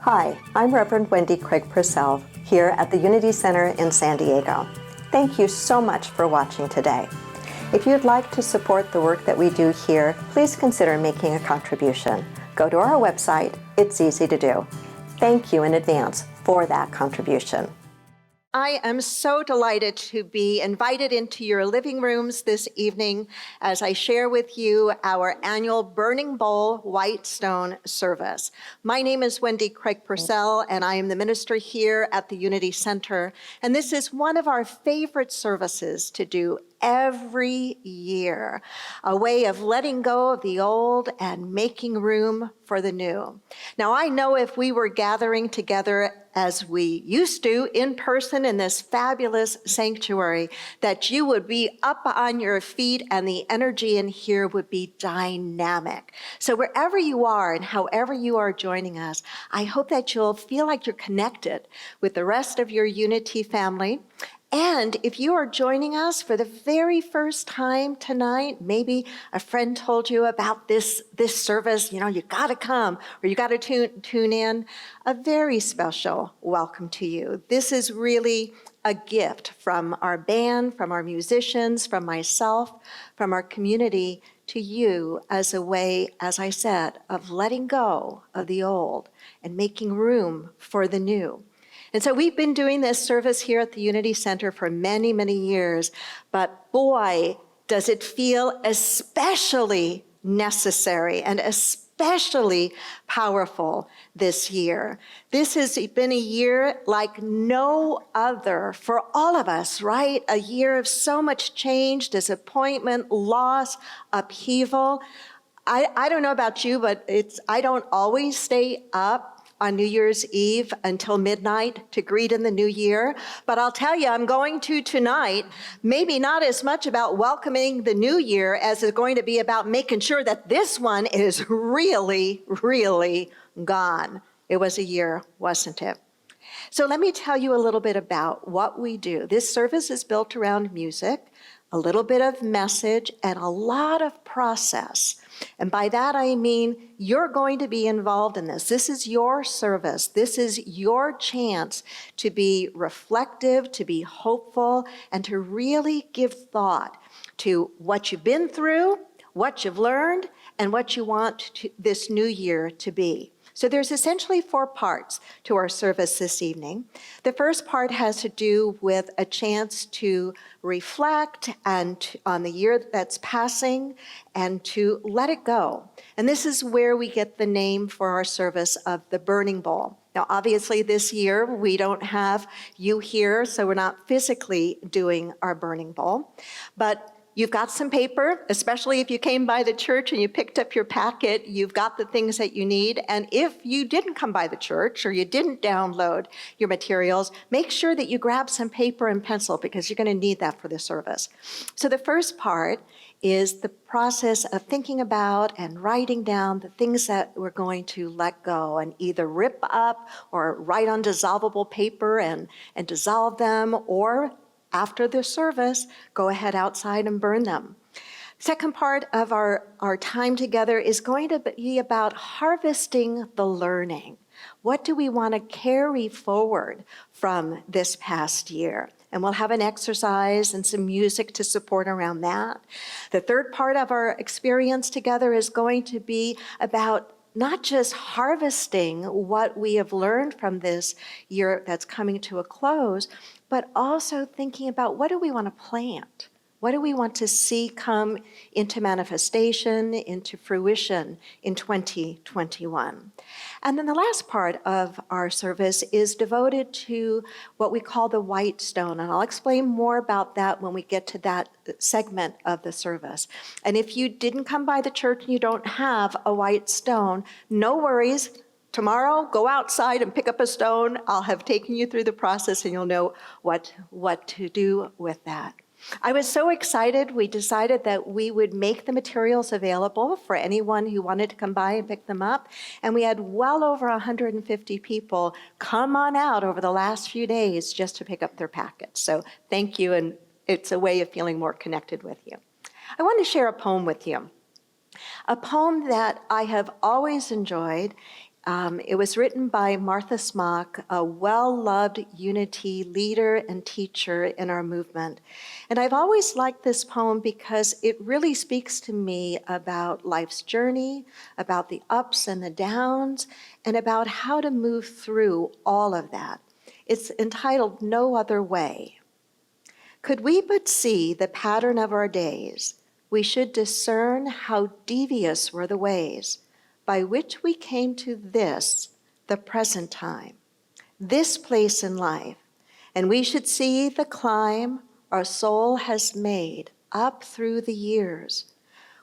Hi, I'm Reverend Wendy Craig-Purcell here at the Unity Center in San Diego. Thank you so much for watching today. If you'd like to support the work that we do here, please consider making a contribution. Go to our website. It's easy to do. Thank you in advance for that contribution. I am so delighted to be invited into your living rooms this evening as I share with you our annual Burning Bowl White Stone service. My name is Wendy Craig-Purcell, and I am the minister here at the Unity Center. And this is one of our favorite services to do every year, a way of letting go of the old and making room for the new. Now, I know if we were gathering together as we used to in person in this fabulous sanctuary, that you would be up on your feet and the energy in here would be dynamic. So wherever you are and however you are joining us, I hope that you'll feel like you're connected with the rest of your Unity family. And if you are joining us for the very first time tonight, maybe a friend told you about this service, you got to come or you got to tune in, a very special welcome to you. This is really a gift from our band, from our musicians, from myself, from our community to you as a way, as I said, of letting go of the old and making room for the new. And so we've been doing this service here at the Unity Center for many, many years, but boy, does it feel especially necessary and especially powerful this year. This has been a year like no other for all of us, right? A year of so much change, disappointment, loss, upheaval. I don't know about you, but I don't always stay up on New Year's Eve until midnight to greet in the new year. But I'll tell you, I'm going to tonight, maybe not as much about welcoming the new year as it's going to be about making sure that this one is really, really gone. It was a year, wasn't it? So let me tell you a little bit about what we do. This service is built around music, a little bit of message, and a lot of process. And by that I mean you're going to be involved in this. This is your service. This is your chance to be reflective, to be hopeful, and to really give thought to what you've been through, what you've learned, and what you want this new year to be. So there's essentially 4 parts to our service this evening. The first part has to do with a chance to reflect on the year that's passing and to let it go. And this is where we get the name for our service of the Burning Bowl. Now, obviously this year we don't have you here, so we're not physically doing our Burning Bowl, but you've got some paper, especially if you came by the church and you picked up your packet, you've got the things that you need. And if you didn't come by the church or you didn't download your materials, make sure that you grab some paper and pencil because you're going to need that for the service. So the first part is the process of thinking about and writing down the things that we're going to let go and either rip up or write on dissolvable paper and dissolve them, or after the service, go ahead outside and burn them. Second part of our time together is going to be about harvesting the learning. What do we want to carry forward from this past year? And we'll have an exercise and some music to support around that. The third part of our experience together is going to be about not just harvesting what we have learned from this year that's coming to a close, but also thinking about what do we want to plant? What do we want to see come into manifestation, into fruition in 2021? And then the last part of our service is devoted to what we call the white stone. And I'll explain more about that when we get to that segment of the service. And if you didn't come by the church and you don't have a white stone, no worries. Tomorrow, go outside and pick up a stone. I'll have taken you through the process and you'll know what to do with that. I was so excited, we decided that we would make the materials available for anyone who wanted to come by and pick them up. And we had well over 150 people come on out over the last few days just to pick up their packets. So thank you, and it's a way of feeling more connected with you. I want to share a poem with you. A poem that I have always enjoyed It was written by Martha Smock, a well-loved Unity leader and teacher in our movement. And I've always liked this poem because it really speaks to me about life's journey, about the ups and the downs, and about how to move through all of that. It's entitled No Other Way. Could we but see the pattern of our days, we should discern how devious were the ways by which we came to this, the present time, this place in life, and we should see the climb our soul has made up through the years.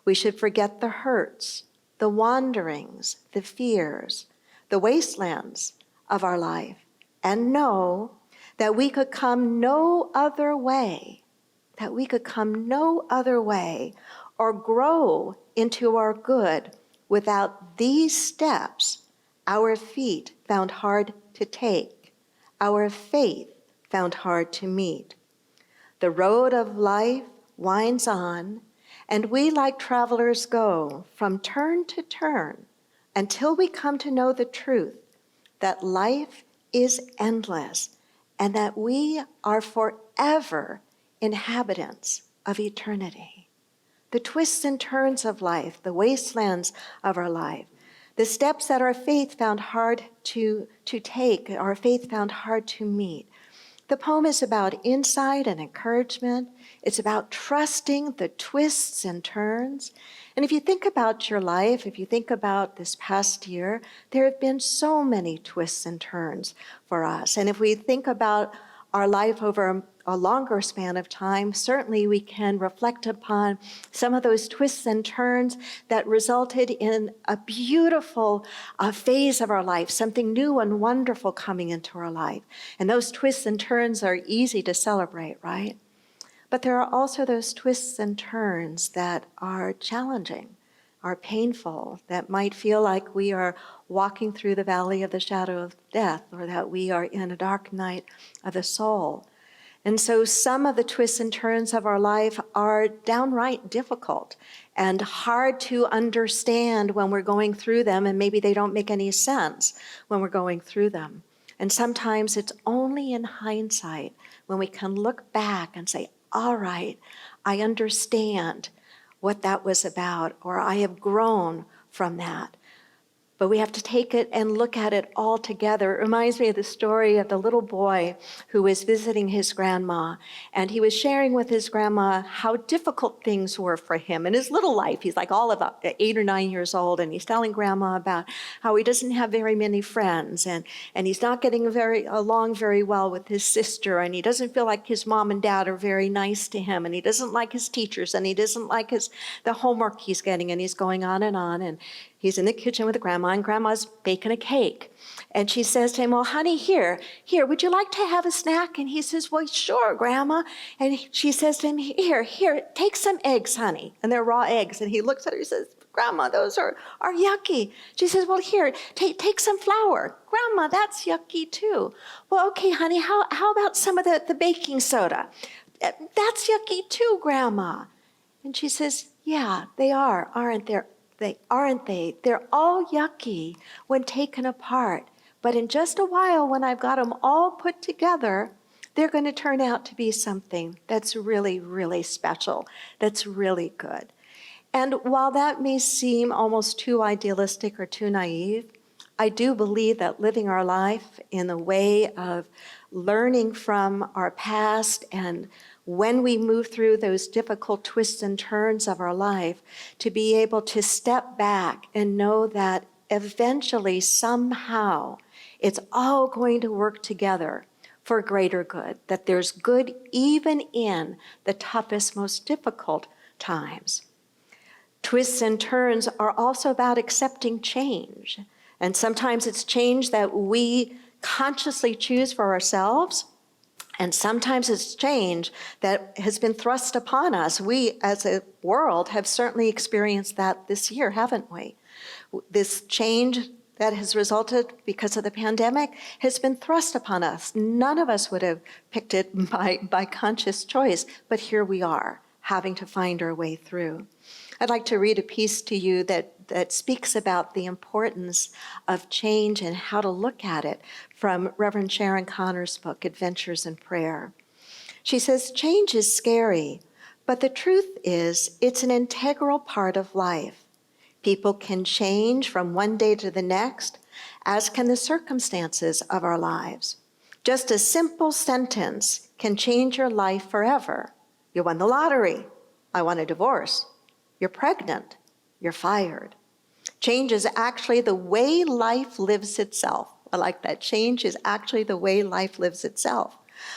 We should forget the hurts, the wanderings, the fears, the wastelands of our life, and know that we could come no other way, or grow into our good without these steps our feet found hard to take, our faith found hard to meet. The road of life winds on, and we like travelers go from turn to turn until we come to know the truth that life is endless and that we are forever inhabitants of eternity. The twists and turns of life, the wastelands of our life, the steps that our faith found hard to take, our faith found hard to meet. The poem is about insight and encouragement. It's about trusting the twists and turns. And if you think about your life, if you think about this past year, there have been so many twists and turns for us. And if we think about our life over a longer span of time, certainly we can reflect upon some of those twists and turns that resulted in a beautiful phase of our life, something new and wonderful coming into our life. And those twists and turns are easy to celebrate, right? But there are also those twists and turns that are challenging, are painful, that might feel like we are walking through the valley of the shadow of death, or that we are in a dark night of the soul. And so some of the twists and turns of our life are downright difficult and hard to understand when we're going through them, and maybe they don't make any sense when we're going through them. And sometimes it's only in hindsight when we can look back and say, all right, I understand what that was about, or I have grown from that. But we have to take it and look at it all together. It reminds me of the story of the little boy who was visiting his grandma, and he was sharing with his grandma how difficult things were for him in his little life. He's like all of 8 or 9 years old, and he's telling grandma about how he doesn't have very many friends, and he's not getting along very well with his sister, and he doesn't feel like his mom and dad are very nice to him, and he doesn't like his teachers, and he doesn't like the homework he's getting, and he's going on, and he's in the kitchen with grandma, and grandma's baking a cake. And she says to him, well, honey, here, would you like to have a snack? And he says, well, sure, grandma. And she says to him, here, take some eggs, honey. And they're raw eggs. And he looks at her and says, grandma, those are yucky. She says, well, here, take some flour. Grandma, that's yucky too. Well, okay, honey, how about some of the baking soda? That's yucky too, grandma. And she says, yeah, they are, aren't they? Aren't they? They're all yucky when taken apart. But in just a while, when I've got them all put together, they're going to turn out to be something that's really, really special, that's really good. And while that may seem almost too idealistic or too naive, I do believe that living our life in the way of learning from our past, and when we move through those difficult twists and turns of our life, to be able to step back and know that eventually, somehow, it's all going to work together for greater good, that there's good even in the toughest, most difficult times. Twists and turns are also about accepting change. And sometimes it's change that we consciously choose for ourselves, and sometimes it's change that has been thrust upon us. We, as a world, have certainly experienced that this year, haven't we? This change that has resulted because of the pandemic has been thrust upon us. None of us would have picked it by conscious choice, but here we are, having to find our way through. I'd like to read a piece to you that that speaks about the importance of change and how to look at it from Reverend Sharon Connor's book, Adventures in Prayer. She says, change is scary, but the truth is it's an integral part of life. People can change from one day to the next, as can the circumstances of our lives. Just a simple sentence can change your life forever. You won the lottery. I want a divorce. You're pregnant. You're fired. Change is actually the way life lives itself. I like that. Change is actually the way life lives itself.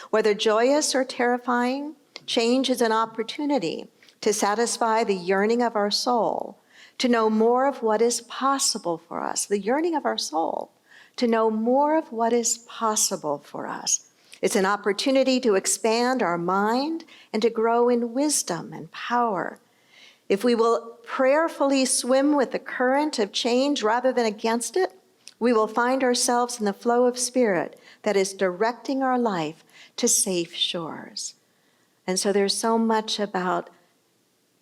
Whether joyous or terrifying, change is an opportunity to satisfy the yearning of our soul, to know more of what is possible for us, the yearning of our soul, to know more of what is possible for us. It's an opportunity to expand our mind and to grow in wisdom and power. If we will prayerfully swim with the current of change rather than against it, we will find ourselves in the flow of spirit that is directing our life to safe shores. And so there's so much about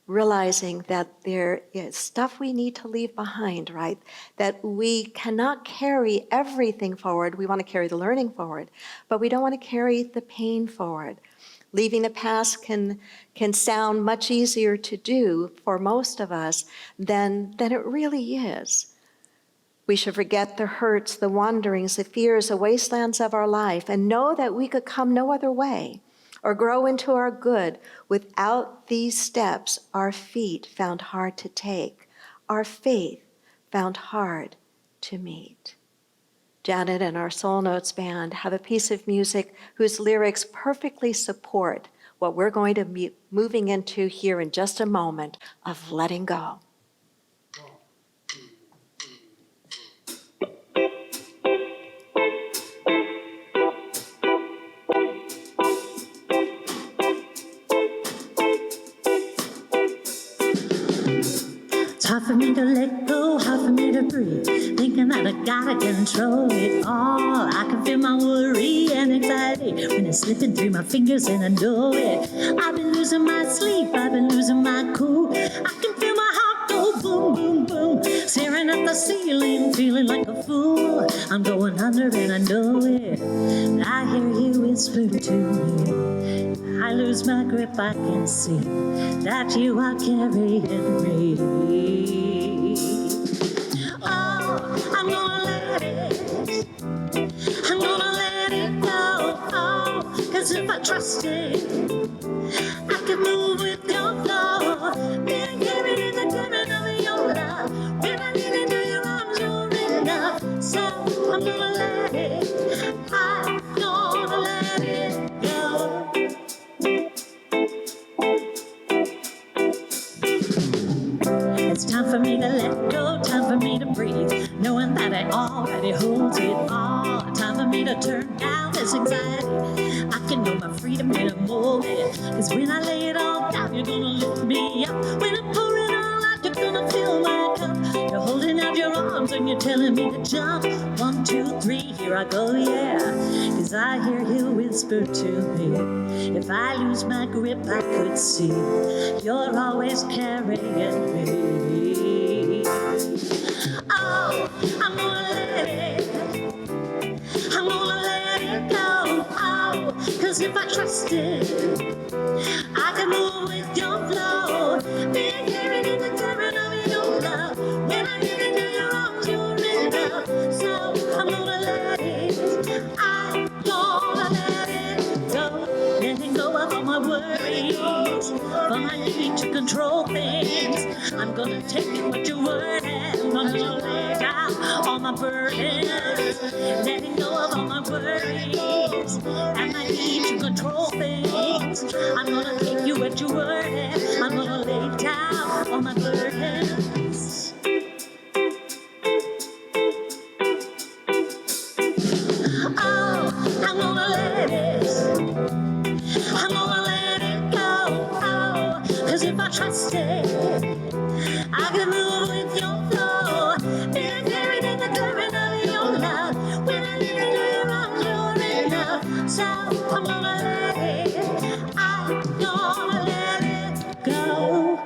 realizing that there is stuff we need to leave behind, right? That we cannot carry everything forward. We want to carry the learning forward, but we don't want to carry the pain forward. Leaving the past can sound much easier to do for most of us than it really is. We should forget the hurts, the wanderings, the fears, the wastelands of our life, and know that we could come no other way or grow into our good without these steps our feet found hard to take, our faith found hard to meet. Janet and our Soul Notes band have a piece of music whose lyrics perfectly support what we're going to be moving into here in just a moment of letting go. It's hard for me to let go, hard for me to breathe, thinking that I gotta control it all. I can feel my worry and anxiety when it's slipping through my fingers and I know it. I've been losing my sleep, I've been losing my cool. I can feel my heart go boom, boom, boom, staring at the ceiling, feeling like a fool. I'm going under and I know it. I hear you whisper to me. I lose my grip, I can see that you are carrying me. Oh, I'm gonna let it, I'm gonna let it go. Oh, 'cause if I trust it, I can move with your flow. Being carried in the current of your love. When I lean into your arms, you're enough. So I'm gonna let it, I'm gonna let it go. It's time for me to let go, time for me to breathe, knowing that it already holds it all. Time for me to turn down this anxiety. I can know my freedom in a moment. 'Cause when I lay it all down, you're gonna lift me up. When I pour it all out, you're gonna fill my cup. You're holding out your arms and you're telling me to jump. 1, 2, 3, here I go, yeah. 'Cause I hear you whisper to me. If I lose my grip, I could see you're always carrying me. Oh, I'm gonna let it, I'm gonna let it go. Oh, 'cause if I trust it, I can move with your flow. Being carried in the current of your love. When I get into your arms, you're enough. So I'm gonna let it, I'm gonna let it go. Letting go of all my worries, for my need to control things. I'm gonna take you at your word and I'm gonna lay down all my burdens. Letting go of all my worries and my need to control things. I'm gonna take you at your word and I'm gonna lay down all my burdens. Oh, I'm gonna let it, I'm gonna let it go. Oh, 'cause if I trust it, I can move with your flow. Being carried in the current of your love. When I lean into your arms, you're enough. So I'm gonna let it, I'm gonna let it go.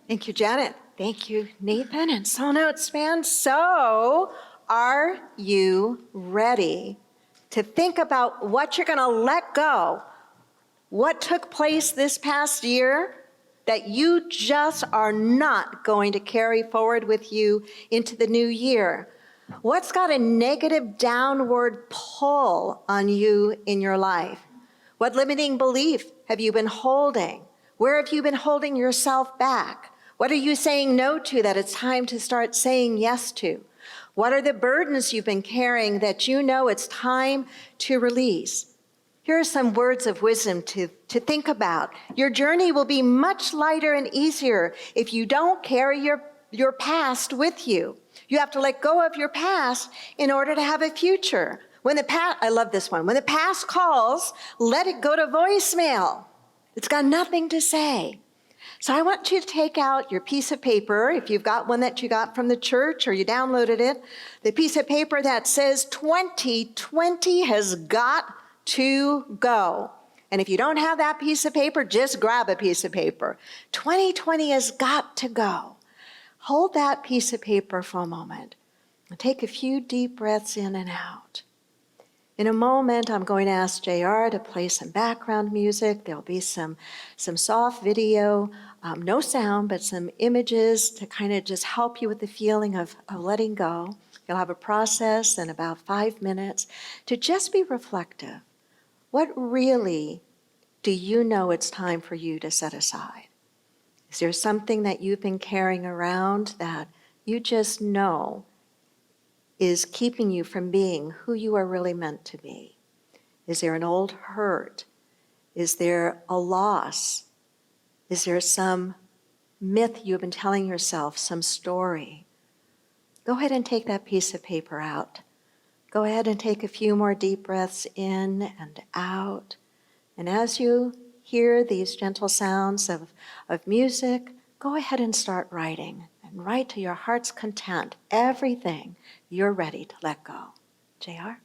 Thank you, Janet. Thank you, Nathan and Soul Notes, man. So, are you ready to think about what you're going to let go? What took place this past year that you just are not going to carry forward with you into the new year? What's got a negative downward pull on you in your life? What limiting belief have you been holding? Where have you been holding yourself back? What are you saying no to that it's time to start saying yes to? What are the burdens you've been carrying that you know it's time to release? Here are some words of wisdom to think about. Your journey will be much lighter and easier if you don't carry your past with you. You have to let go of your past in order to have a future. I love this one. When the past calls, let it go to voicemail. It's got nothing to say. So I want you to take out your piece of paper, if you've got one that you got from the church or you downloaded it, the piece of paper that says 2020 has got to go. And if you don't have that piece of paper, just grab a piece of paper. 2020 has got to go. Hold that piece of paper for a moment and take a few deep breaths in and out. In a moment, I'm going to ask JR to play some background music. There'll be some soft video, no sound, but some images to kind of just help you with the feeling of letting go. You'll have a process in about 5 minutes to just be reflective. What really do you know it's time for you to set aside? Is there something that you've been carrying around that you just know is keeping you from being who you are really meant to be? Is there an old hurt? Is there a loss? Is there some myth you've been telling yourself, some story? Go ahead and take that piece of paper out. Go ahead and take a few more deep breaths in and out. And as you hear these gentle sounds of music, go ahead and start writing. And write to your heart's content everything you're ready to let go. JR?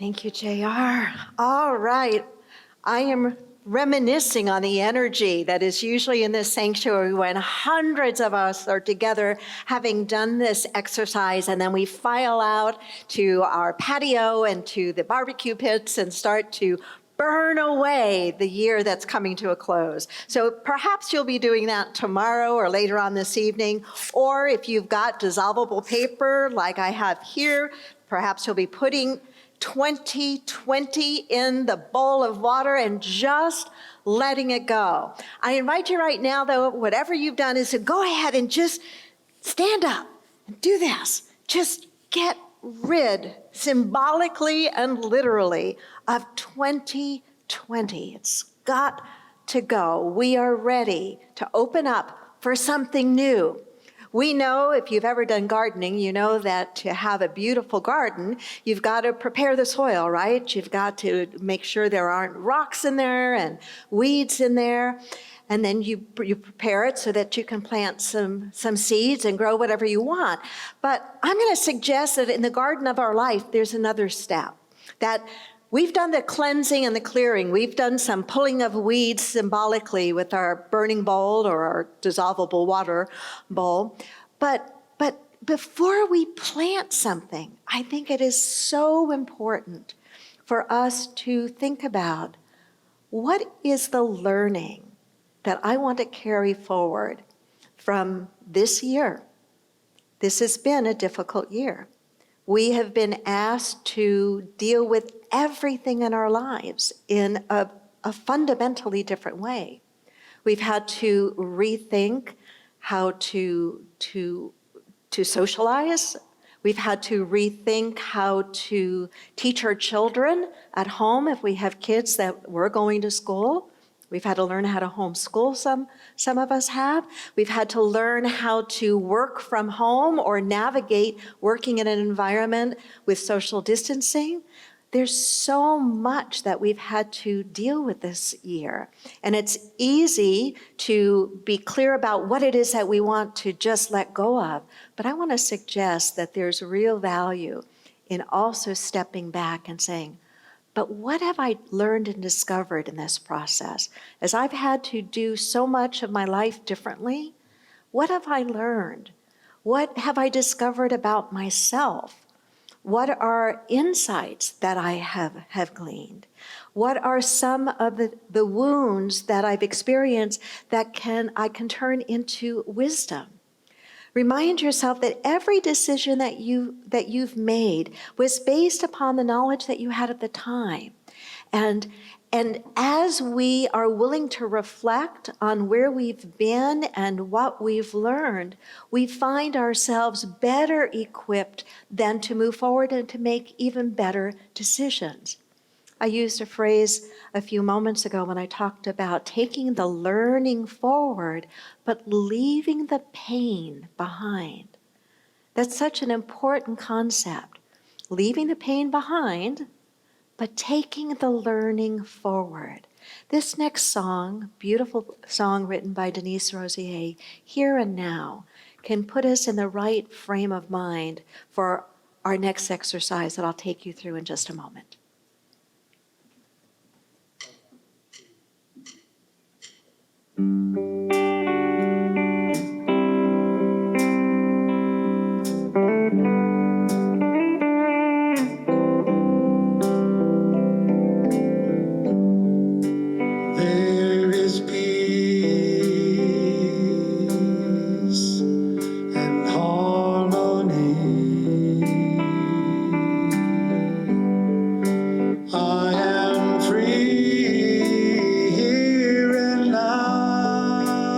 Thank you, JR. All right. I am reminiscing on the energy that is usually in this sanctuary when hundreds of us are together having done this exercise, and then we file out to our patio and to the barbecue pits and start to burn away the year that's coming to a close. So perhaps you'll be doing that tomorrow or later on this evening, or if you've got dissolvable paper like I have here, perhaps you'll be putting 2020 in the bowl of water and just letting it go. I invite you right now, though, whatever you've done, is to go ahead and just stand up and do this. Just get rid, symbolically and literally, of 2020. It's got to go. We are ready to open up for something new. We know, if you've ever done gardening, you know that to have a beautiful garden, you've got to prepare the soil, right? You've got to make sure there aren't rocks in there and weeds in there. And then you prepare it so that you can plant some seeds and grow whatever you want. But I'm going to suggest that in the garden of our life, there's another step. That we've done the cleansing and the clearing. We've done some pulling of weeds symbolically with our burning bowl or our dissolvable water bowl. But before we plant something, I think it is so important for us to think about what is the learning that I want to carry forward from this year. This has been a difficult year. We have been asked to deal with everything in our lives in a fundamentally different way. We've had to rethink how to socialize. We've had to rethink how to teach our children at home if we have kids that were going to school. We've had to learn how to homeschool, some of us have. We've had to learn how to work from home or navigate working in an environment with social distancing. There's so much that we've had to deal with this year. And it's easy to be clear about what it is that we want to just let go of. But I want to suggest that there's real value in also stepping back and saying, but what have I learned and discovered in this process? As I've had to do so much of my life differently, what have I learned? What have I discovered about myself? What are insights that I have gleaned? What are some of the wounds that I've experienced that I can turn into wisdom? Remind yourself that every decision that you've made was based upon the knowledge that you had at the time. And as we are willing to reflect on where we've been and what we've learned, we find ourselves better equipped then to move forward and to make even better decisions. I used a phrase a few moments ago when I talked about taking the learning forward, but leaving the pain behind. That's such an important concept. Leaving the pain behind, but taking the learning forward. This next song, beautiful song written by Denise Rosier, Here and Now, can put us in the right frame of mind for our next exercise that I'll take you through in just a moment. There is peace and harmony. I am free here and now.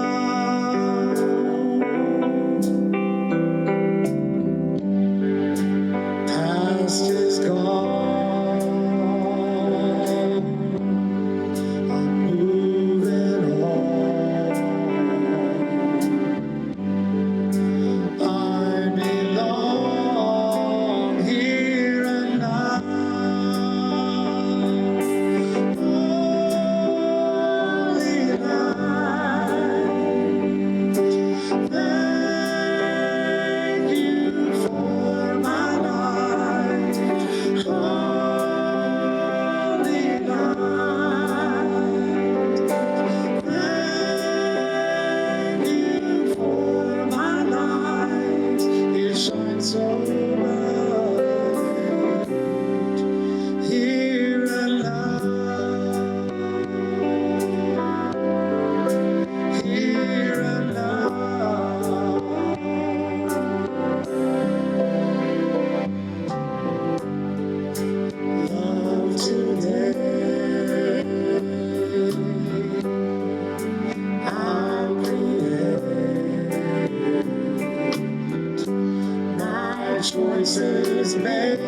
choices made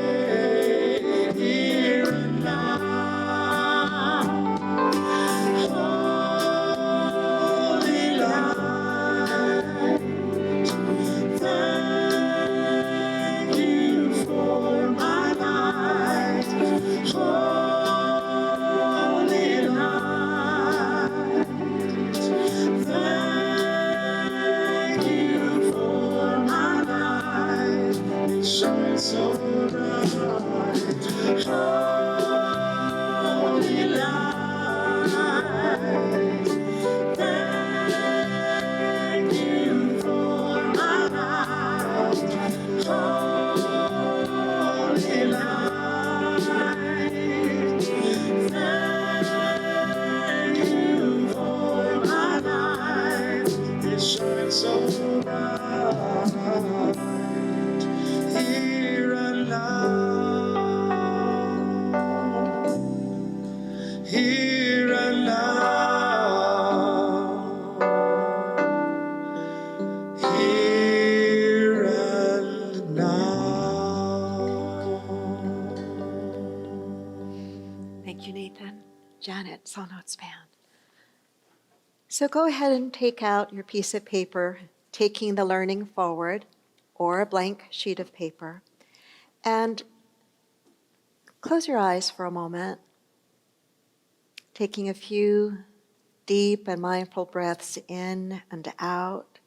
here and now. Holy light, thank you for my life. Holy light, thank you for my life. It shines so bright. Holy light, thank you for my life. Holy light, thank you for my life. It shines so bright here and now, here and now, here and now. Thank you, Nathan. Janet, Soul Notes Band. So go ahead and take out your piece of paper, taking the learning forward, or a blank sheet of paper, and close your eyes for a moment, taking a few deep and mindful breaths in and out,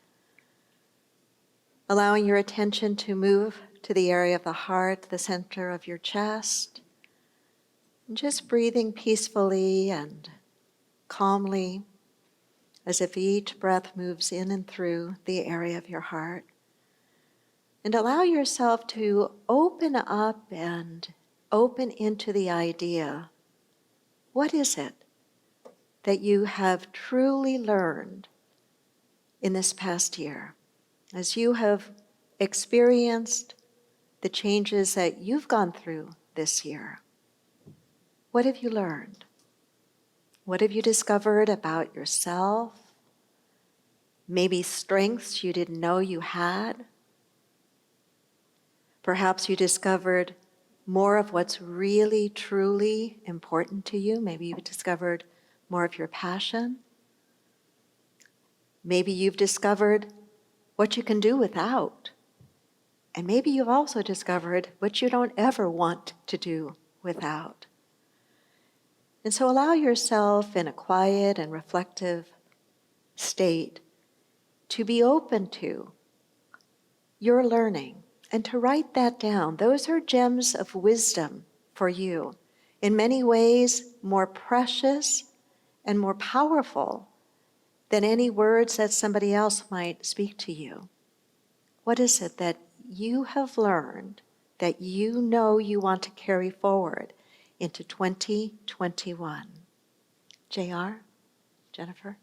allowing your attention to move to the area of the heart, the center of your chest, and just breathing peacefully and calmly, as if each breath moves in and through the area of your heart. And allow yourself to open up and open into the idea, what is it that you have truly learned in this past year? As you have experienced the changes that you've gone through this year, what have you learned? What have you discovered about yourself? Maybe strengths you didn't know you had. Perhaps you discovered more of what's really, truly important to you. Maybe you discovered more of your passion. Maybe you've discovered what you can do without. And maybe you've also discovered what you don't ever want to do without. And so allow yourself in a quiet and reflective state to be open to your learning and to write that down. Those are gems of wisdom for you, in many ways more precious and more powerful than any words that somebody else might speak to you. What is it that you have learned that you know you want to carry forward into 2021? JR? Jennifer?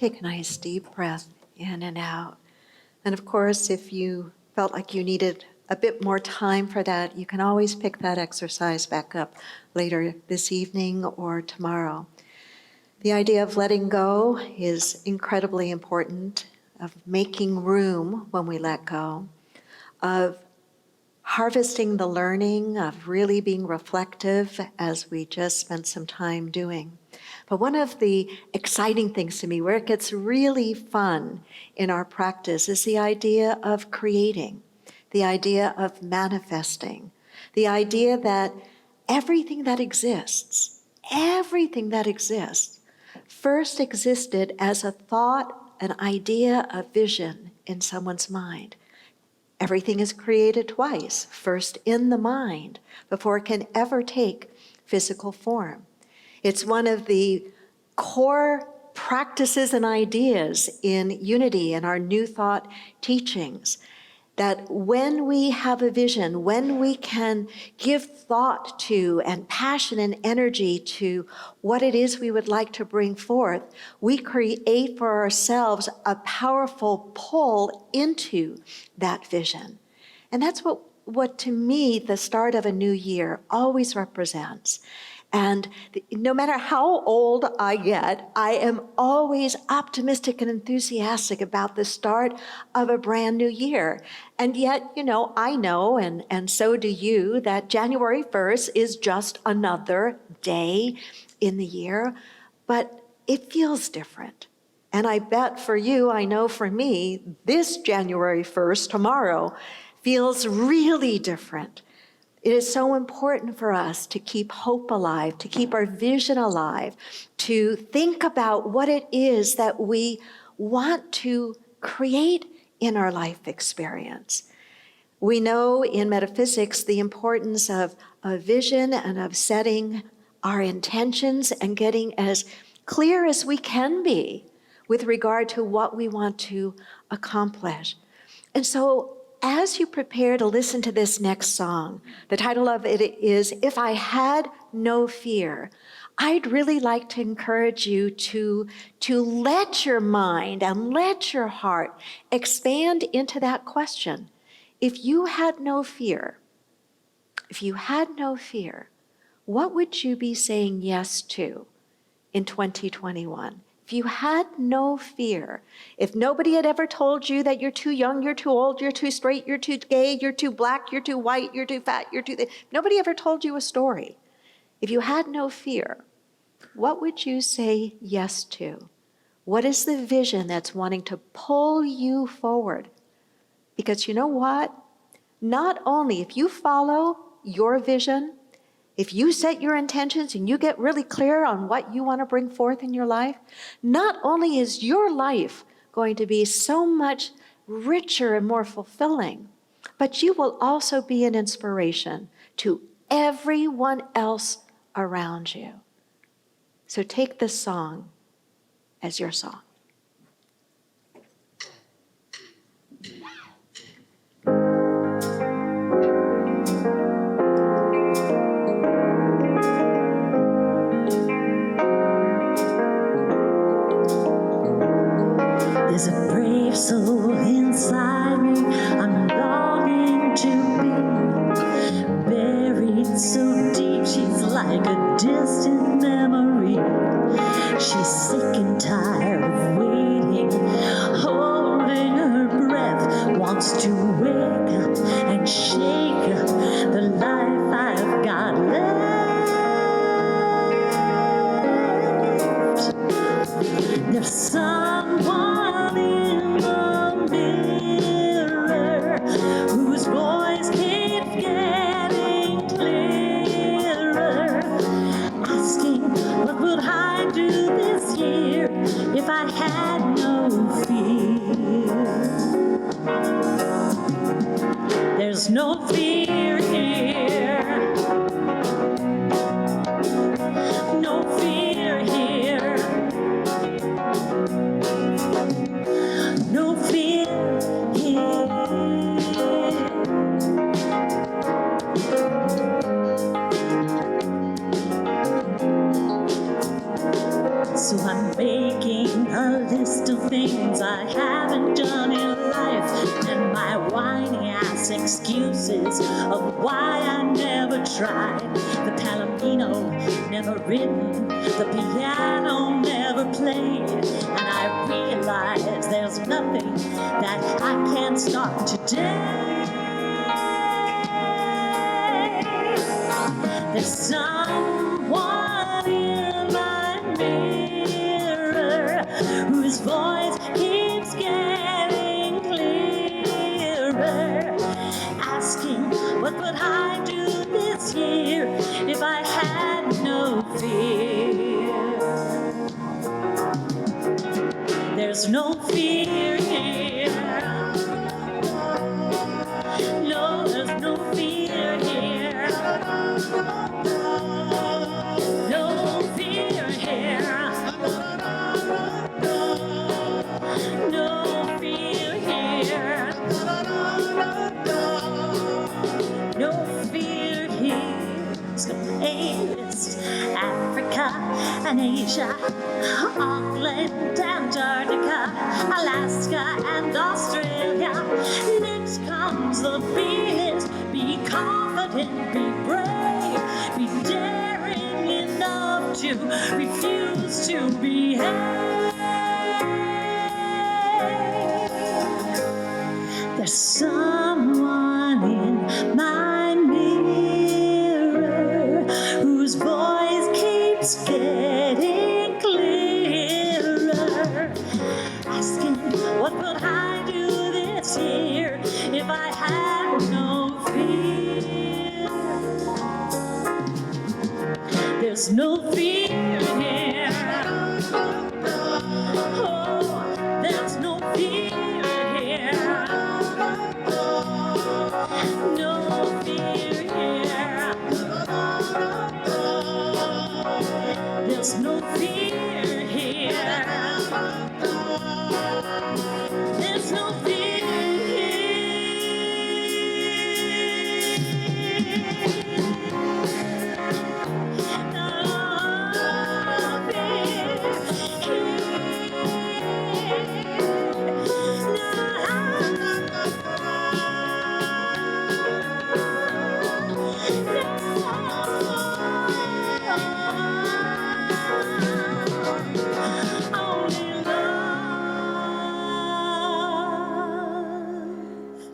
Take a nice deep breath in and out. And of course, if you felt like you needed a bit more time for that, you can always pick that exercise back up later this evening or tomorrow. The idea of letting go is incredibly important, of making room when we let go, of harvesting the learning, of really being reflective as we just spent some time doing. But one of the exciting things to me, where it gets really fun in our practice, is the idea of creating, the idea of manifesting, the idea that everything that exists, first existed as a thought, an idea, a vision in someone's mind. Everything is created twice, first in the mind, before it can ever take physical form. It's one of the core practices and ideas in Unity and our New Thought teachings, that when we have a vision, when we can give thought to and passion and energy to what it is we would like to bring forth, we create for ourselves a powerful pull into that vision. And that's what to me, the start of a new year always represents. And no matter how old I get, I am always optimistic and enthusiastic about the start of a brand new year. And yet, I know, and so do you, that January 1st is just another day in the year, but it feels different. And I bet for you, I know for me, this January 1st, tomorrow, feels really different. It is so important for us to keep hope alive, to keep our vision alive, to think about what it is that we want to create in our life experience. We know in metaphysics the importance of a vision and of setting our intentions and getting as clear as we can be with regard to what we want to accomplish. And so, as you prepare to listen to this next song, the title of it is If I Had No Fear, I'd really like to encourage you to let your mind and let your heart expand into that question. If you had no fear, what would you be saying yes to in 2021? If you had no fear, if nobody had ever told you that you're too young, you're too old, you're too straight, you're too gay, you're too black, you're too white, you're too fat, nobody ever told you a story. If you had no fear, what would you say yes to? What is the vision that's wanting to pull you forward? Because you know what? Not only if you follow your vision, if you set your intentions and you get really clear on what you want to bring forth in your life, not only is your life going to be so much richer and more fulfilling, but you will also be an inspiration to everyone else around you. So take this song as your song. There's a brave soul inside me I'm longing to be. Buried so deep, she's like a distant memory. She's sick and tired of waiting, holding her breath, wants to wake up and shake the life I've got left. There's someone in the mirror whose voice keeps getting clearer, asking what would I do this year if I had no fear. There's no fear here, no fear here. No fear here. So I'm making a list excuses of why I never tried. The palomino never written, the piano never played, and I realize there's nothing that I can't start today. There's someone in my mirror whose voice keeps getting clearer, asking what would I do this year if I had no fear. There's no fear here. No, there's no fear here. No fear here. No fear here. No fear here. It's Africa and Asia, Auckland, Antarctica, Alaska and Australia. Next comes the B-list. Be confident, be brave, be daring enough to refuse to behave. There's someone in my mirror whose voice keeps getting clearer, asking what would I do this year if I had no fear. There's no fear here. Oh, there's no fear here. No fear here. There's no fear here. There's no fear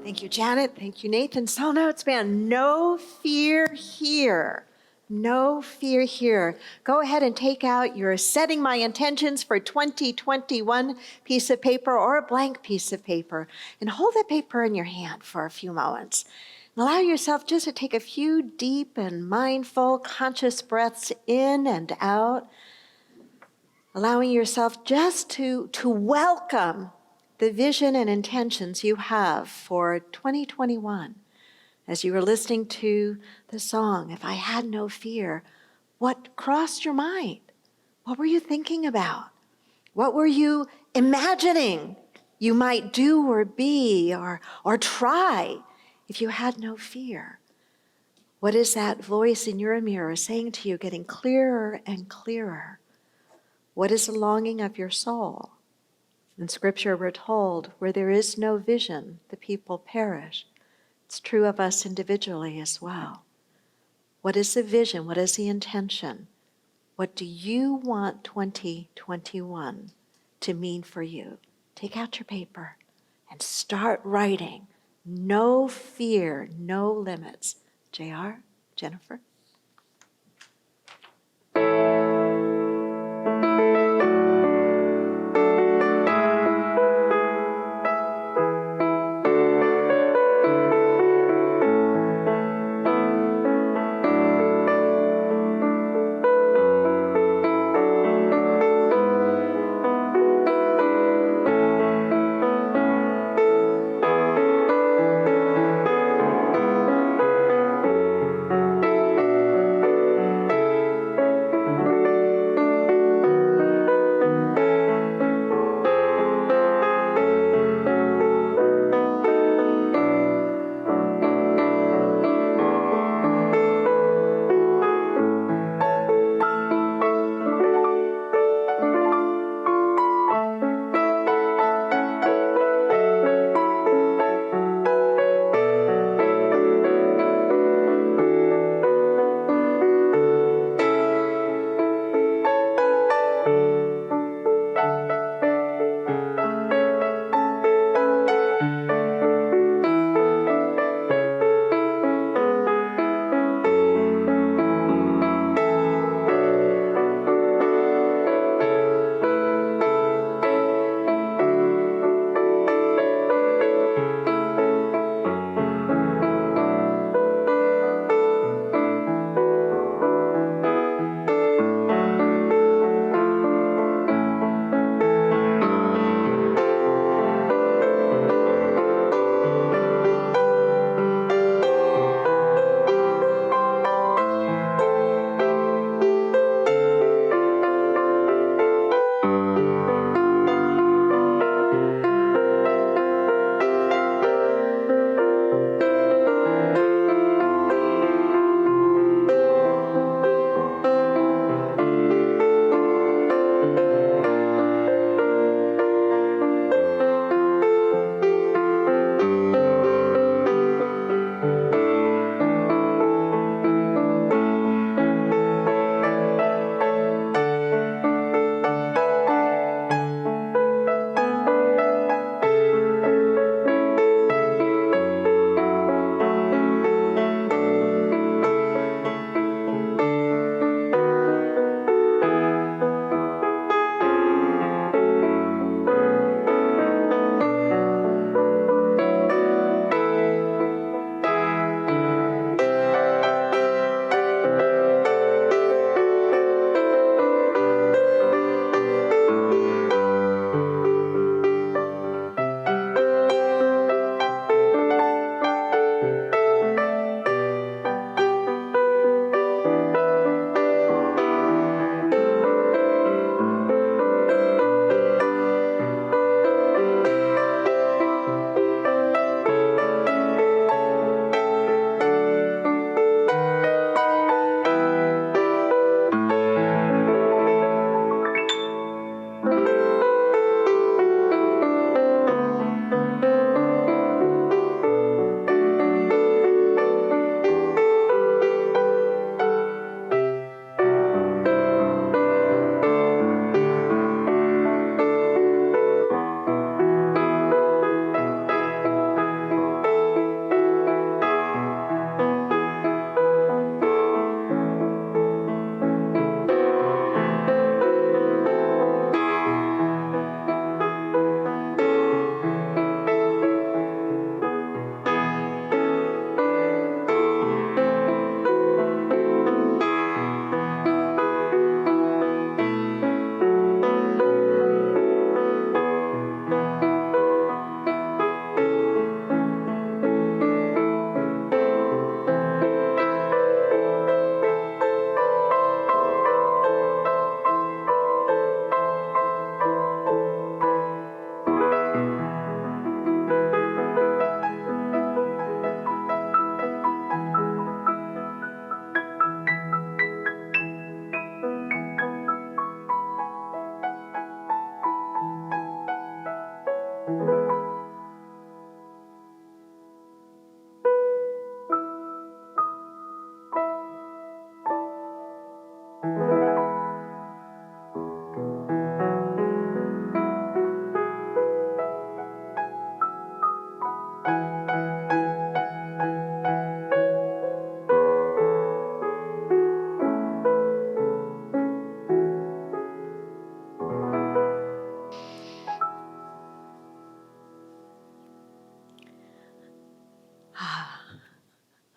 Thank you, Janet. Thank you, Nathan. Soul Notes Band. No fear here. No fear here. Go ahead and take out your setting my intentions for 2021 piece of paper or a blank piece of paper and hold that paper in your hand for a few moments. And allow yourself just to take a few deep and mindful, conscious breaths in and out. Allowing yourself just to welcome the vision and intentions you have for 2021. As you were listening to the song, If I Had No Fear, what crossed your mind? What were you thinking about? What were you imagining you might do or be or try if you had no fear? What is that voice in your mirror saying to you, getting clearer and clearer? What is the longing of your soul? In Scripture, we're told, where there is no vision, the people perish. It's true of us individually as well. What is the vision? What is the intention? What do you want 2021 to mean for you? Take out your paper and start writing. No fear, no limits. JR, Jennifer?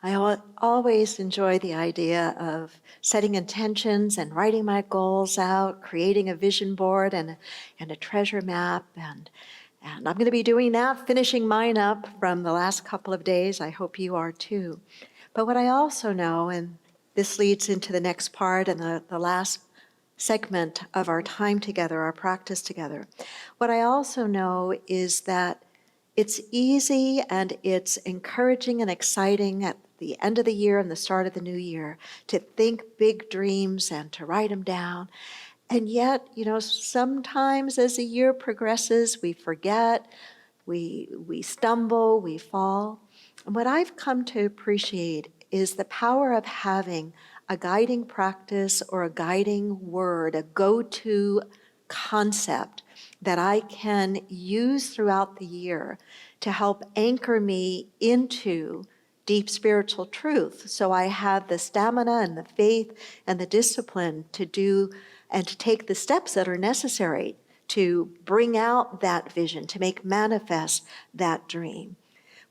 Always enjoy the idea of setting intentions and writing my goals out, creating a vision board and a treasure map. And I'm going to be doing that, finishing mine up from the last couple of days. I hope you are too. But what I also know, and this leads into the next part and the last segment of our time together, our practice together, what I also know is that it's easy and it's encouraging and exciting at the end of the year and the start of the new year to think big dreams and to write them down. And yet, sometimes as the year progresses, we forget, we stumble, we fall. And what I've come to appreciate is the power of having a guiding practice or a guiding word, a go-to concept that I can use throughout the year to help anchor me into deep spiritual truth. So I have the stamina and the faith and the discipline to do and to take the steps that are necessary to bring out that vision, to make manifest that dream.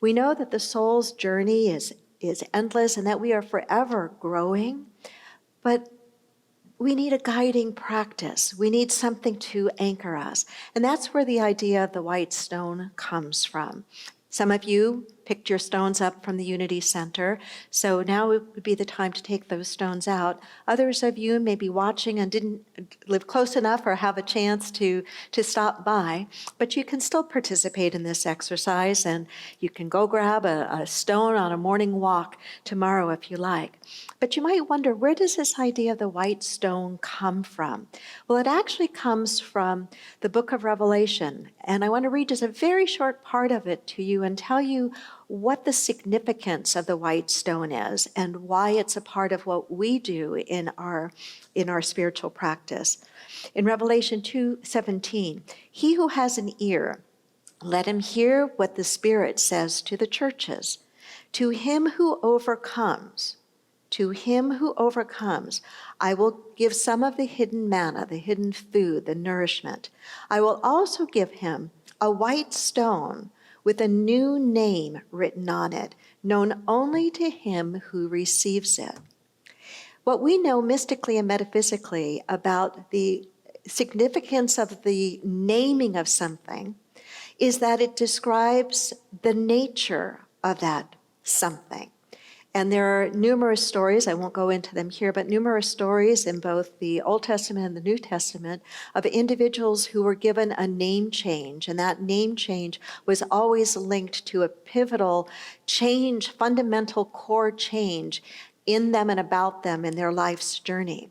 We know that the soul's journey is endless and that we are forever growing, but we need a guiding practice. We need something to anchor us. And that's where the idea of the white stone comes from. Some of you picked your stones up from the Unity Center, so now would be the time to take those stones out. Others of you may be watching and didn't live close enough or have a chance to stop by, but you can still participate in this exercise, and you can go grab a stone on a morning walk tomorrow if you like. But you might wonder, where does this idea of the white stone come from? Well, it actually comes from the book of Revelation, and I want to read just a very short part of it to you and tell you what the significance of the white stone is and why it's a part of what we do in our spiritual practice. In Revelation 2:17, he who has an ear, let him hear what the Spirit says to the churches. To him who overcomes, I will give some of the hidden manna, the hidden food, the nourishment. I will also give him a white stone with a new name written on it, known only to him who receives it. What we know mystically and metaphysically about the significance of the naming of something is that it describes the nature of that something. And there are numerous stories, I won't go into them here, but numerous stories in both the Old Testament and the New Testament of individuals who were given a name change. And that name change was always linked to a pivotal change, fundamental core change in them and about them in their life's journey.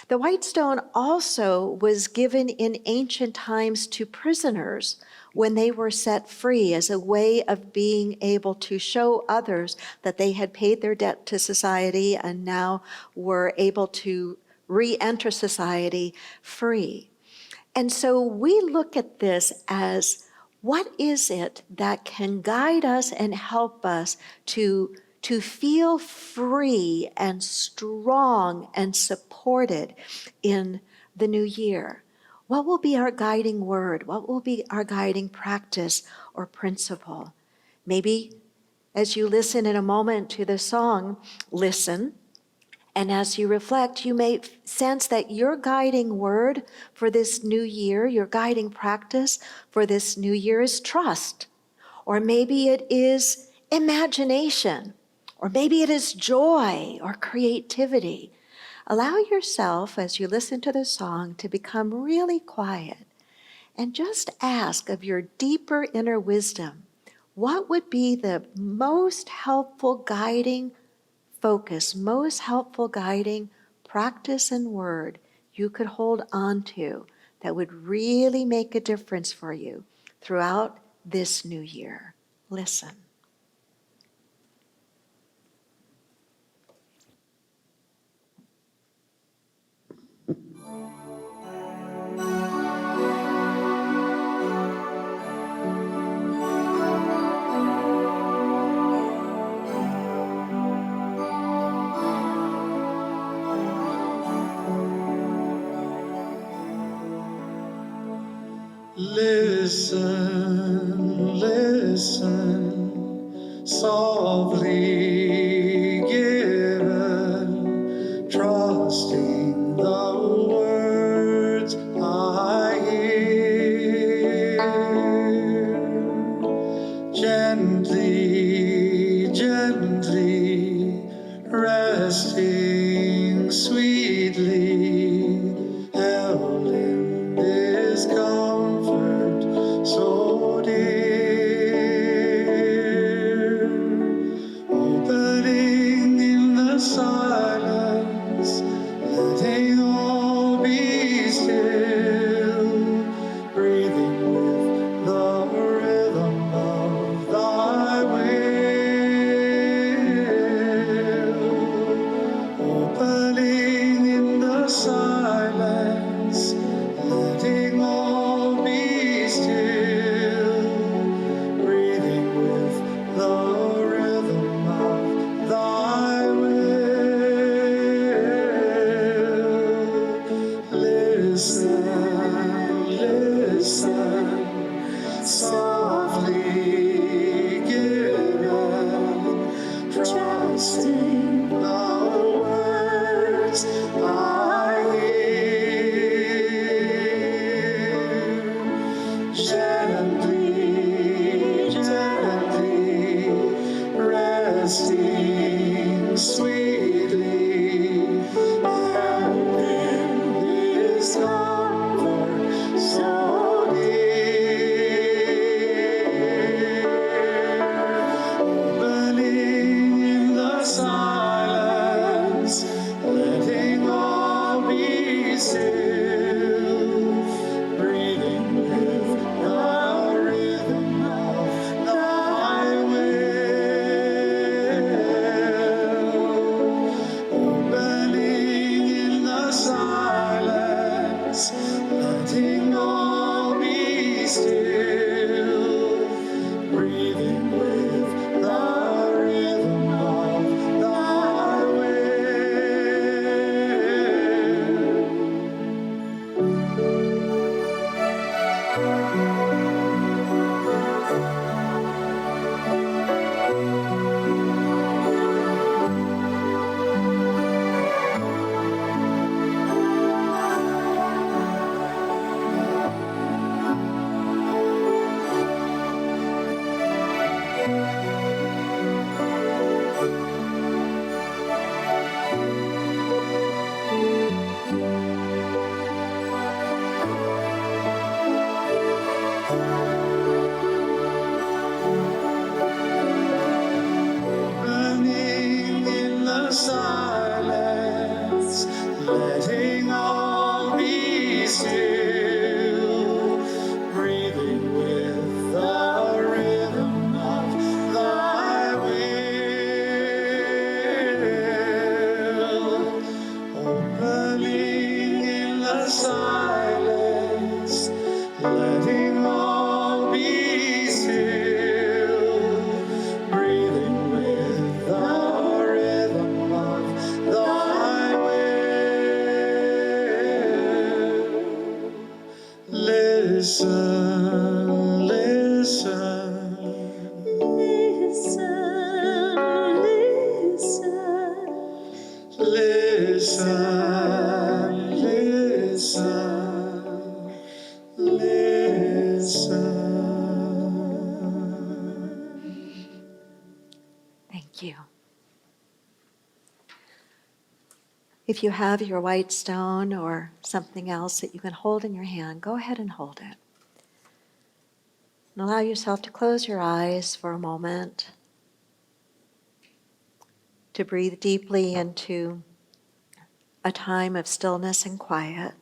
The white stone also was given in ancient times to prisoners when they were set free as a way of being able to show others that they had paid their debt to society and now were able to re-enter society free. And so we look at this as, what is it that can guide us and help us to feel free and strong and supported in the new year? What will be our guiding word? What will be our guiding practice or principle? Maybe as you listen in a moment to the song, listen, and as you reflect, you may sense that your guiding word for this new year, your guiding practice for this new year is trust. Or maybe it is imagination. Or maybe it is joy or creativity. Allow yourself, as you listen to the song, to become really quiet and just ask of your deeper inner wisdom, what would be the most helpful guiding focus, most helpful guiding practice and word you could hold on to that would really make a difference for you throughout this new year? Listen. Listen, listen softly. silence, letting all be still, breathing with the rhythm of thy will, opening in the silence, letting all be still, breathing with the rhythm of thy will. Listen, listen, listen, listen, listen, listen. Thank you. If you have your white stone or something else that you can hold in your hand, go ahead and hold it. And allow yourself to close your eyes for a moment, to breathe deeply into a time of stillness and quiet,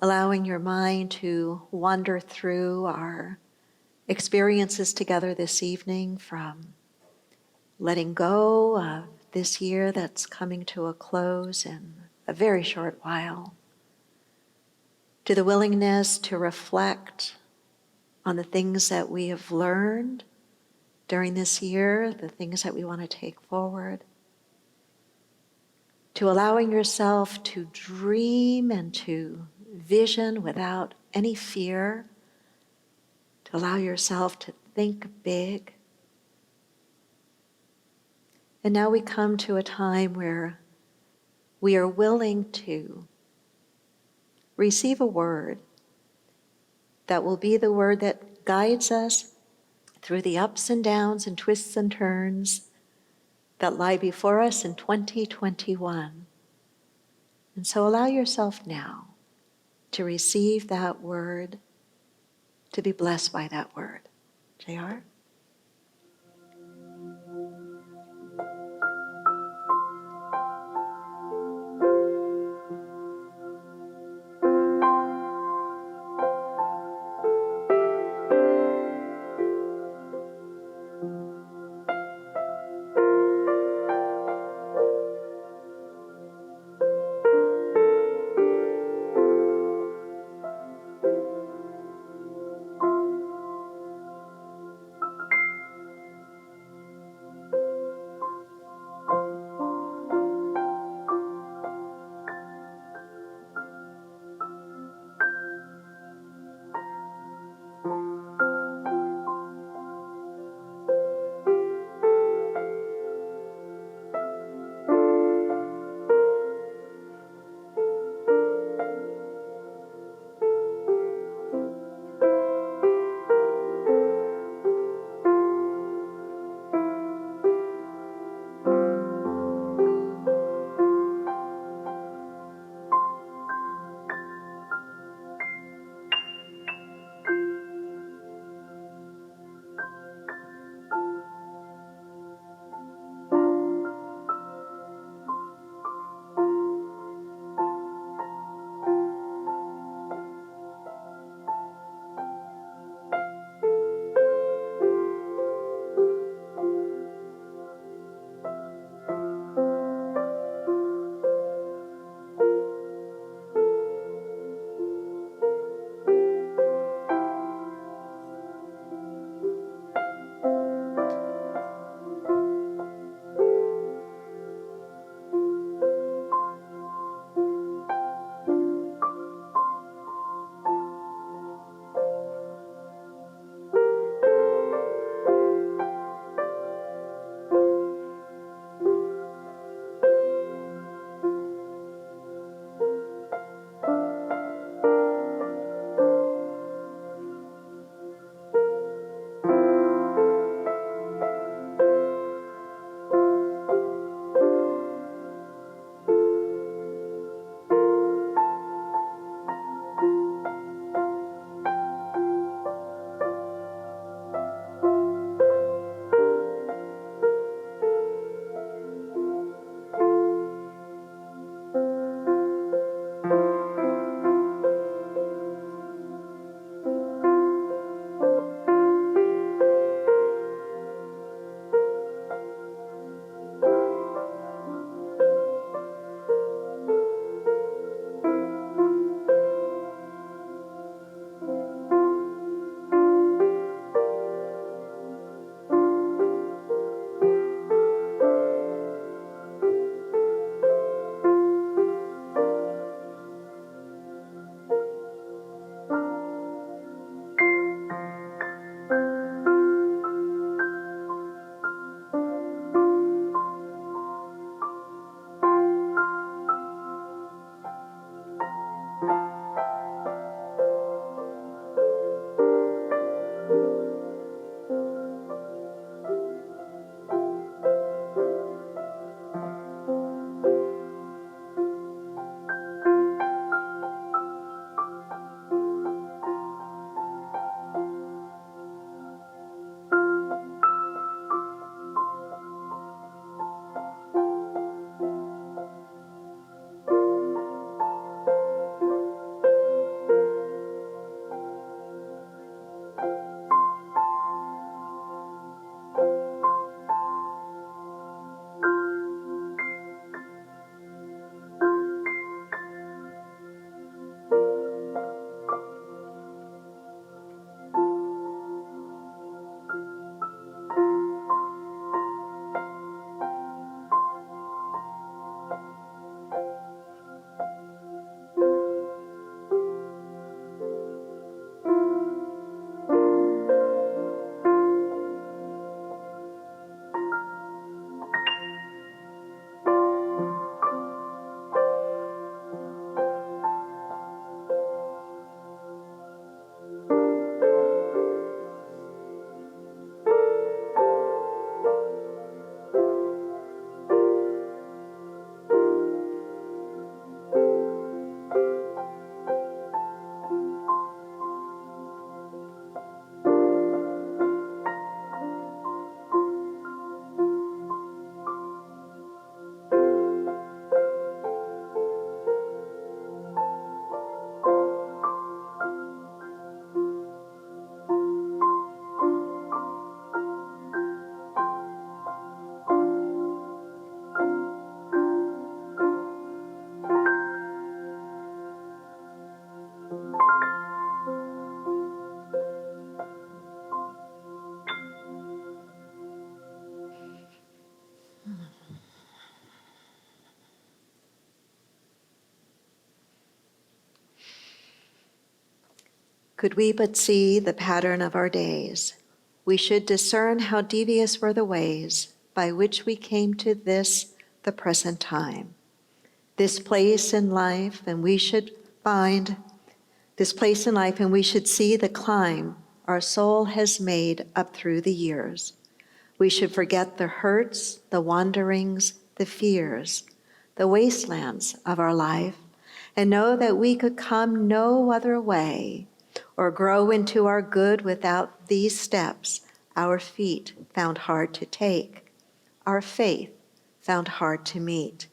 allowing your mind to wander through our experiences together this evening, from letting go of this year that's coming to a close in a very short while, to the willingness to reflect on the things that we have learned during this year, the things that we want to take forward, to allowing yourself to dream and to vision without any fear, to allow yourself to think big. And now we come to a time where we are willing to receive a word that will be the word that guides us through the ups and downs and twists and turns that lie before us in 2021. And so allow yourself now to receive that word, to be blessed by that word. JR? Could we but see the pattern of our days, we should discern how devious were the ways by which we came to this, the present time. This place in life, and we should find this place in life, and we should see the climb our soul has made up through the years. We should forget the hurts, the wanderings, the fears, the wastelands of our life, and know that we could come no other way or grow into our good without these steps our feet found hard to take, our faith found hard to meet.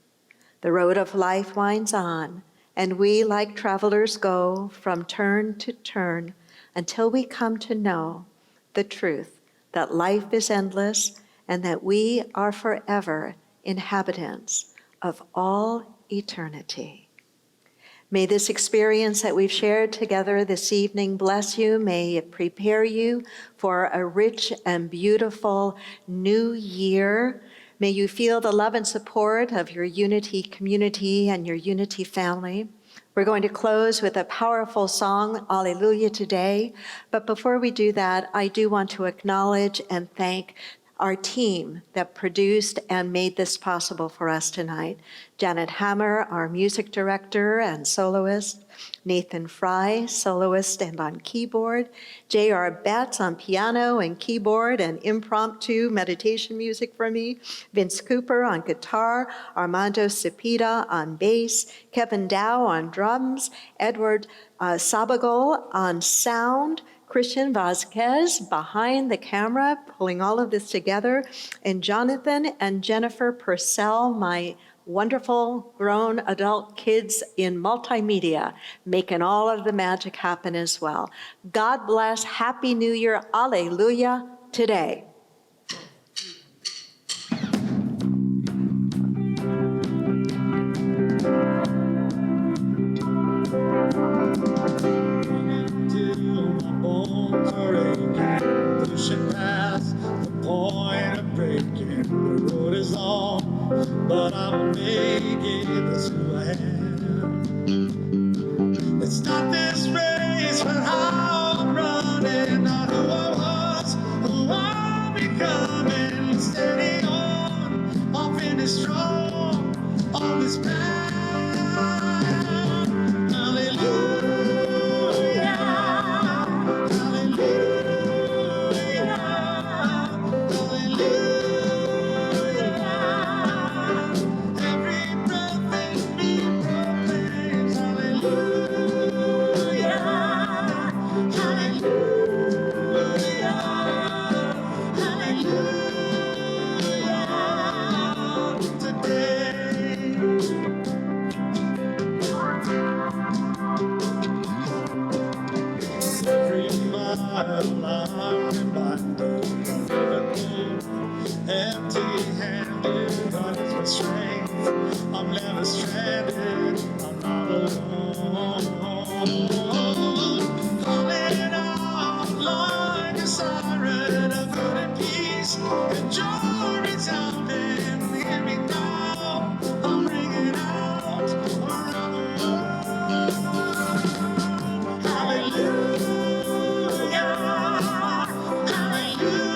The road of life winds on, and we, like travelers, go from turn to turn until we come to know the truth that life is endless and that we are forever inhabitants of all eternity. May this experience that we've shared together this evening bless you. May it prepare you for a rich and beautiful new year. May you feel the love and support of your Unity community and your Unity family. We're going to close with a powerful song, Alleluia, today. But before we do that, I do want to acknowledge and thank our team that produced and made this possible for us tonight. Janet Hammer, our music director and soloist, Nathan Fry, soloist and on keyboard, J.R. Betts on piano and keyboard and impromptu meditation music for me, Vince Cooper on guitar, Armando Cepeda on bass, Kevin Dow on drums, Edward Sabagol on sound, Christian Vasquez behind the camera, pulling all of this together, and Jonathan and Jennifer Purcell, my wonderful grown adult kids in multimedia, making all of the magic happen as well. God bless. Happy New Year. Alleluia today. Pushing past the point of breaking. The road is long, but I will make it. That's who I am. Let's start this race, but how I'm running, not who I was, who I'm becoming. Steady on, I'll finish strong on this path. Hallelujah. Empty-handed, God is my strength. I'm never stranded. I'm not alone. Calling out like a siren of good and peace, and joy resounding. Hear me now. I'm ringing out around the world. Hallelujah. Hallelujah.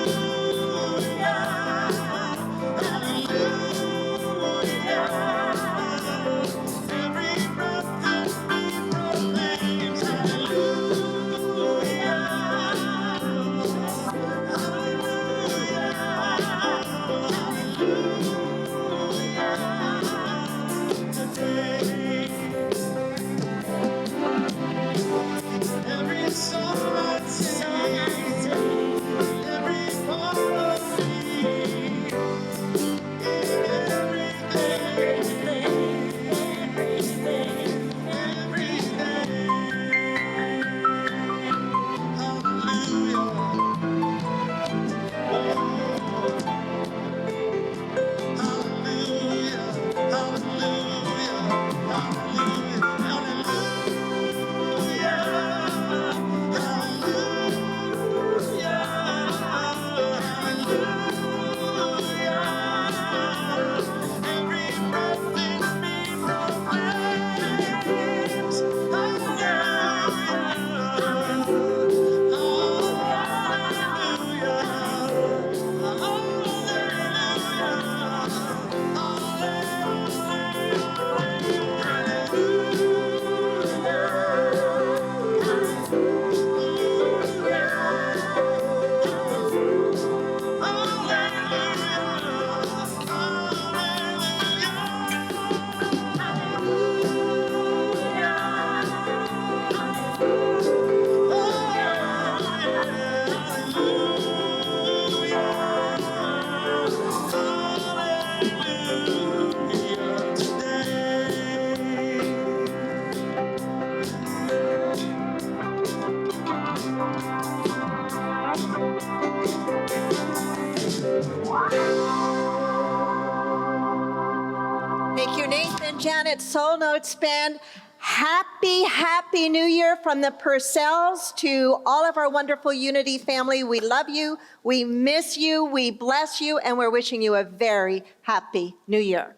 Thank you, Nathan, Janet, Soul Notes Band. Happy New Year from the Purcells to all of our wonderful Unity family. We love you, we miss you, we bless you, and we're wishing you a very happy New Year.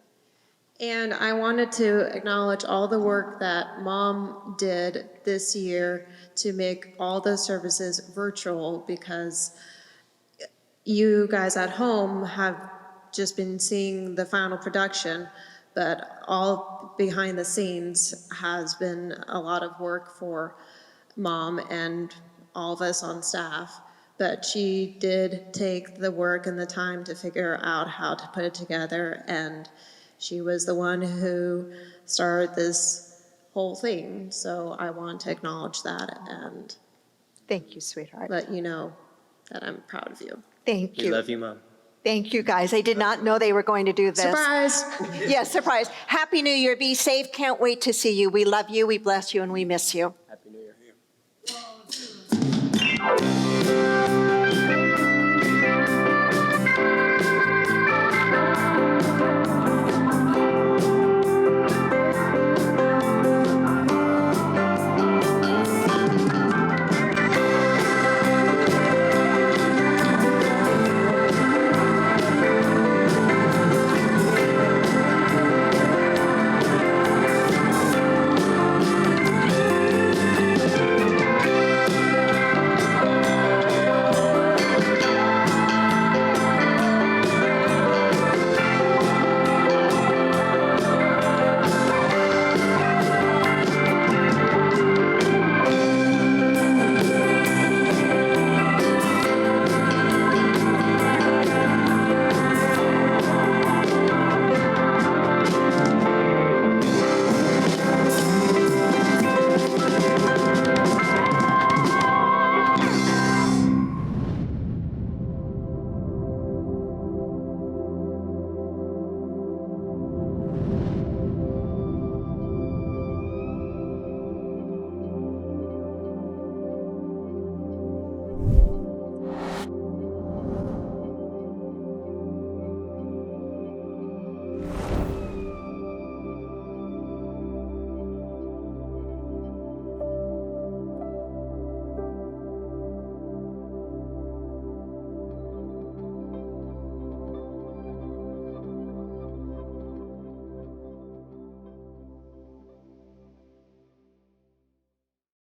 And I wanted to acknowledge all the work that Mom did this year to make all the services virtual, because you guys at home have just been seeing the final production, but all behind the scenes has been a lot of work for Mom and all of us on staff. But she did take the work and the time to figure out how to put it together, and she was the one who started this whole thing. So I want to acknowledge that and Thank you, sweetheart. let you know that I'm proud of you. Thank We you. love you, Mom. Thank you, guys. I did not know they were going to do this. Surprise! Yes, surprise. Happy New Year. Be safe. Can't wait to see you. We love you, we bless you, and we miss you. Happy New Year.